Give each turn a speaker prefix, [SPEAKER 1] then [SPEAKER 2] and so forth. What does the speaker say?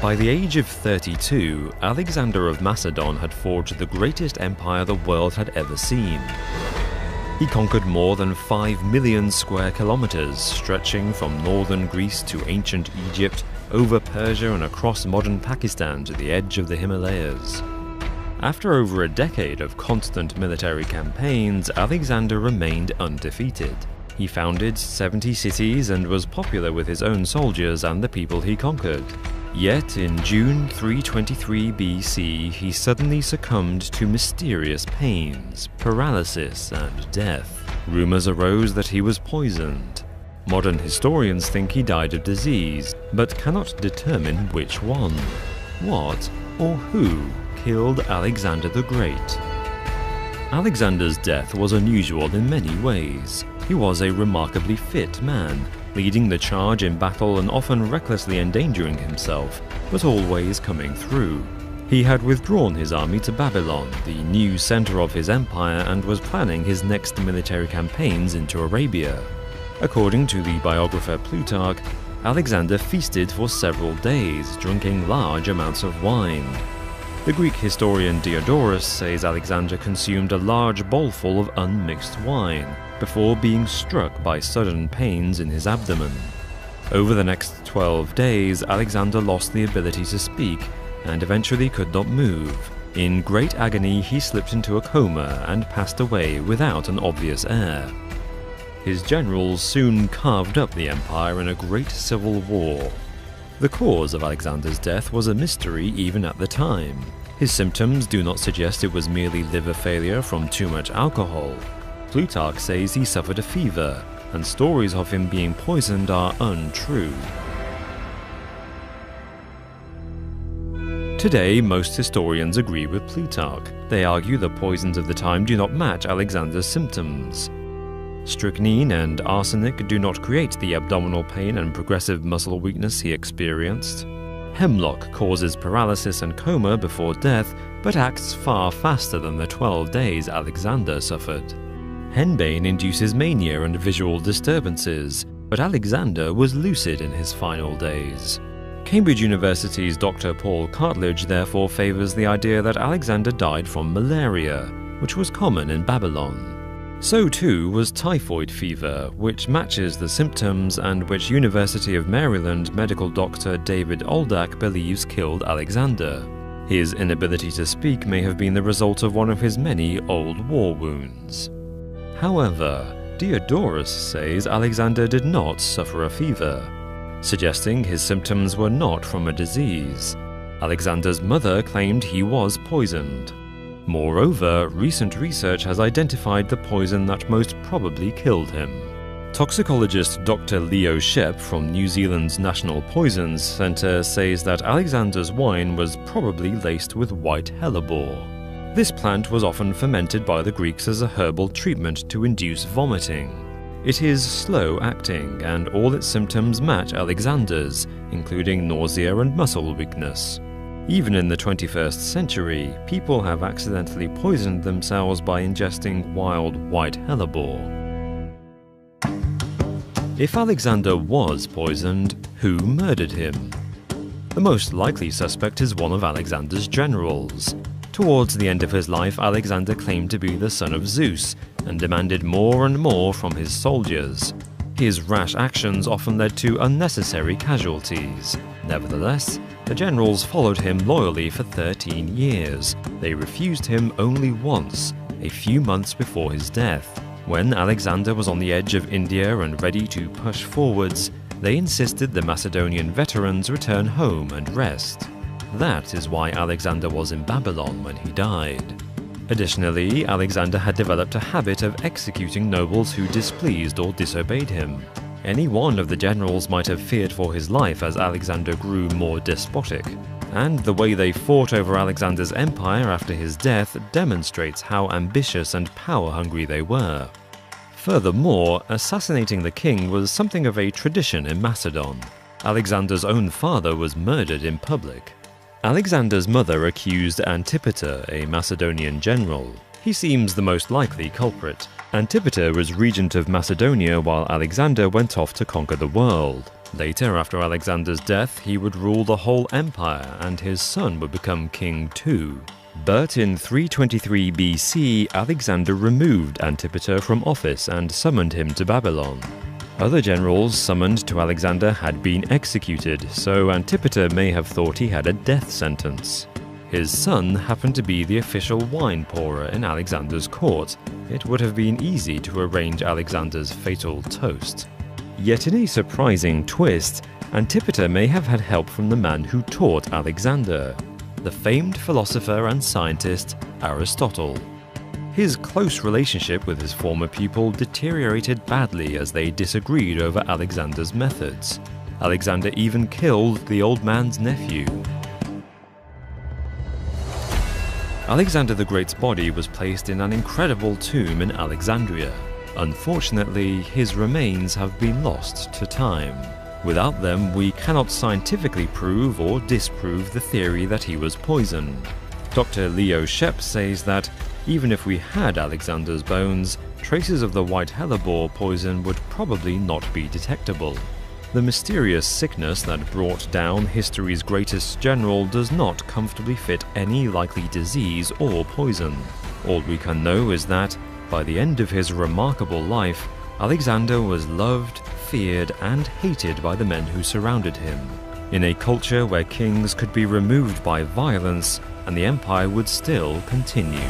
[SPEAKER 1] By the age of 32, Alexander of Macedon had forged the greatest empire the world had ever seen. He conquered more than 5 million square kilometers, stretching from northern Greece to ancient Egypt, over Persia and across modern Pakistan to the edge of the Himalayas. After over a decade of constant military campaigns, Alexander remained undefeated. He founded 70 cities and was popular with his own soldiers and the people he conquered. Yet in June 323 BC, he suddenly succumbed to mysterious pains, paralysis, and death. Rumors arose that he was poisoned. Modern historians think he died of disease, but cannot determine which one. What or who killed Alexander the Great? Alexander's death was unusual in many ways. He was a remarkably fit man, leading the charge in battle and often recklessly endangering himself, but always coming through. He had withdrawn his army to Babylon, the new center of his empire, and was planning his next military campaigns into Arabia. According to the biographer Plutarch, Alexander feasted for several days, drinking large amounts of wine. The Greek historian Diodorus says Alexander consumed a large bowlful of unmixed wine, before being struck by sudden pains in his abdomen. Over the next 12 days, Alexander lost the ability to speak, and eventually could not move. In great agony, he slipped into a coma and passed away without an obvious heir. His generals soon carved up the empire in a great civil war. The cause of Alexander's death was a mystery even at the time. His symptoms do not suggest it was merely liver failure from too much alcohol. Plutarch says he suffered a fever, and stories of him being poisoned are untrue. Today, most historians agree with Plutarch. They argue the poisons of the time do not match Alexander's symptoms. Strychnine and arsenic do not create the abdominal pain and progressive muscle weakness he experienced. Hemlock causes paralysis and coma before death, but acts far faster than the 12 days Alexander suffered. Henbane induces mania and visual disturbances, but Alexander was lucid in his final days. Cambridge University's Dr. Paul Cartledge therefore favours the idea that Alexander died from malaria, which was common in Babylon. So too was typhoid fever, which matches the symptoms and which University of Maryland medical doctor David Oldak believes killed Alexander. His inability to speak may have been the result of one of his many old war wounds. However, Diodorus says Alexander did not suffer a fever, suggesting his symptoms were not from a disease. Alexander's mother claimed he was poisoned. Moreover, recent research has identified the poison that most probably killed him. Toxicologist Dr. Leo Shep from New Zealand's National Poisons Centre says that Alexander's wine was probably laced with white hellebore. This plant was often fermented by the Greeks as a herbal treatment to induce vomiting. It is slow-acting, and all its symptoms match Alexander's, including nausea and muscle weakness. Even in the 21st century, people have accidentally poisoned themselves by ingesting wild white hellebore. If Alexander was poisoned, who murdered him? The most likely suspect is one of Alexander's generals. Towards the end of his life, Alexander claimed to be the son of Zeus, and demanded more and more from his soldiers. His rash actions often led to unnecessary casualties. Nevertheless, the generals followed him loyally for 13 years. They refused him only once, a few months before his death. When Alexander was on the edge of India and ready to push forwards, they insisted the Macedonian veterans return home and rest. That is why Alexander was in Babylon when he died. Additionally, Alexander had developed a habit of executing nobles who displeased or disobeyed him. Any one of the generals might have feared for his life as Alexander grew more despotic, and the way they fought over Alexander's empire after his death demonstrates how ambitious and power-hungry they were. Furthermore, assassinating the king was something of a tradition in Macedon. Alexander's own father was murdered in public. Alexander's mother accused Antipater, a Macedonian general. He seems the most likely culprit. Antipater was regent of Macedonia while Alexander went off to conquer the world. Later, after Alexander's death, he would rule the whole empire and his son would become king too. But in 323 BC, Alexander removed Antipater from office and summoned him to Babylon. Other generals summoned to Alexander had been executed, so Antipater may have thought he had a death sentence. His son happened to be the official wine pourer in Alexander's court. It would have been easy to arrange Alexander's fatal toast. Yet in a surprising twist, Antipater may have had help from the man who taught Alexander, the famed philosopher and scientist Aristotle. His close relationship with his former pupil deteriorated badly as they disagreed over Alexander's methods. Alexander even killed the old man's nephew. Alexander the Great's body was placed in an incredible tomb in Alexandria. Unfortunately, his remains have been lost to time. Without them, we cannot scientifically prove or disprove the theory that he was poisoned. Dr. Leo Shep says that even if we had Alexander's bones, traces of the white hellebore poison would probably not be detectable. The mysterious sickness that brought down history's greatest general does not comfortably fit any likely disease or poison. All we can know is that, by the end of his remarkable life, Alexander was loved, feared, and hated by the men who surrounded him. In a culture where kings could be removed by violence, and the empire would still continue.